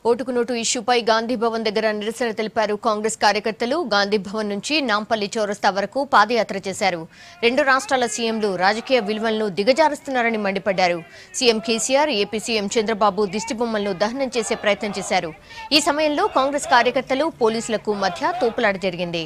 ఓటుకు నోటు ఇష్యూపై గాంధీ భవన్ దగ్గర నిరసన తెలిపారు కాంగ్రెస్ కార్యకర్తలు. గాంధీ భవన్ నుంచి నాంపల్లి చౌరస్తా వరకు పాదయాత్ర చేశారు. రెండు రాష్ట్రాల సీఎంలు రాజకీయ విలువలను దిగజారుస్తున్నారని మండిపడ్డారు. CM KCR, AP CM Chandrababu దిష్టిబొమ్మలను దహనం చేసే ప్రయత్నం చేశారు. ఈ సమయంలో కాంగ్రెస్ కార్యకర్తలు, పోలీసులకు మధ్య తోపులాట జరిగింది.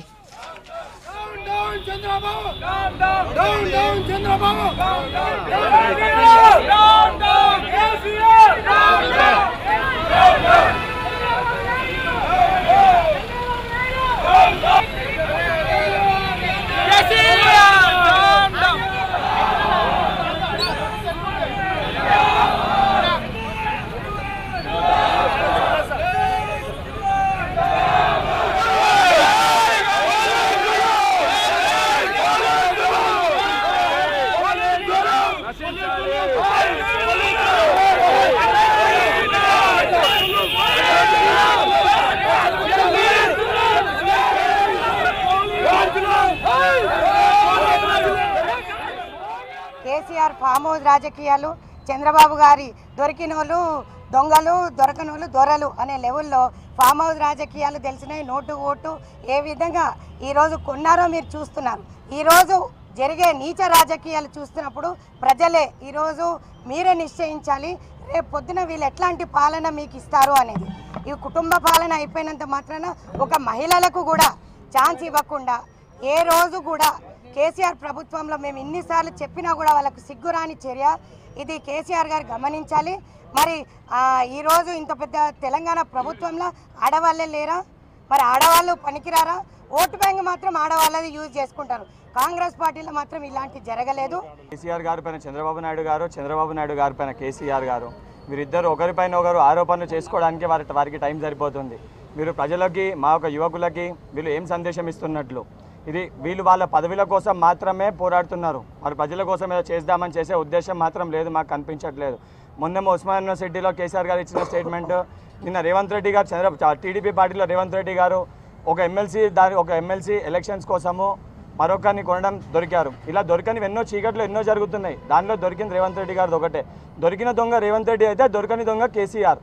కేసీఆర్ ఫామ్ హౌస్ రాజకీయాలు, చంద్రబాబు గారి దొరికినోళ్ళు దొంగలు, దొరకనోళ్ళు దొరలు అనే లెవెల్లో ఫామ్ హౌస్ రాజకీయాలు తెలిసినాయి. నోటు ఓటు ఏ విధంగా ఈరోజు కొన్నారో మీరు చూస్తున్నారు. ఈరోజు జరిగే నీచ రాజకీయాలు చూస్తున్నప్పుడు ప్రజలే ఈరోజు మీరే నిశ్చయించాలి రేపు పొద్దున వీళ్ళు ఎట్లాంటి పాలన మీకు ఇస్తారు అనేది. ఈ కుటుంబ పాలన అయిపోయినంత మాత్రాన ఒక మహిళలకు కూడా ఛాన్స్ ఇవ్వకుండా ఏ రోజు కూడా కేసీఆర్ ప్రభుత్వంలో మేము ఇన్నిసార్లు చెప్పినా కూడా వాళ్ళకు సిగ్గురాని చర్య ఇది. కేసీఆర్ గారు గమనించాలి. మరి ఈరోజు ఇంత పెద్ద తెలంగాణ ప్రభుత్వంలో ఆడవాళ్ళే లేరా? మరి ఆడవాళ్ళు పనికిరారా? ఓటు బ్యాంక్ మాత్రం ఆడవాళ్ళది యూజ్ చేసుకుంటారు. కాంగ్రెస్ పార్టీలో మాత్రం ఇలాంటి జరగలేదు. కేసీఆర్ గారి పైన చంద్రబాబు నాయుడు గారు, చంద్రబాబు నాయుడు గారి పైన కేసీఆర్ గారు, వీరిద్దరు ఒకరిపైన ఒకరు ఆరోపణలు చేసుకోవడానికి వారికి టైం సరిపోతుంది. మీరు ప్రజలకి, మా యొక్క యువకులకి వీళ్ళు ఏం సందేశం ఇస్తున్నట్లు? ఇది వీళ్ళు వాళ్ళ పదవుల కోసం మాత్రమే పోరాడుతున్నారు. మరి ప్రజల కోసం ఏదో చేద్దామని చేసే ఉద్దేశం మాత్రం లేదు, మాకు కనిపించట్లేదు. మొన్నేమో ఉస్మాన్ యూనివర్సిటీలో కేసీఆర్ గారు ఇచ్చిన స్టేట్మెంట్, నిన్న రేవంత్ రెడ్డి గారు టీడీపీ పార్టీలో రేవంత్ రెడ్డి గారు ఒక ఎమ్మెల్సీ ఎలక్షన్స్ కోసము మరొకరిని కొనడం దొరికారు. ఇలా దొరికని ఎన్నో చీకట్లు ఎన్నో జరుగుతున్నాయి. దానిలో దొరికింది రేవంత్ రెడ్డి గారిది ఒకటే. దొరికిన దొంగ రేవంత్ రెడ్డి అయితే దొరకని దొంగ కేసీఆర్.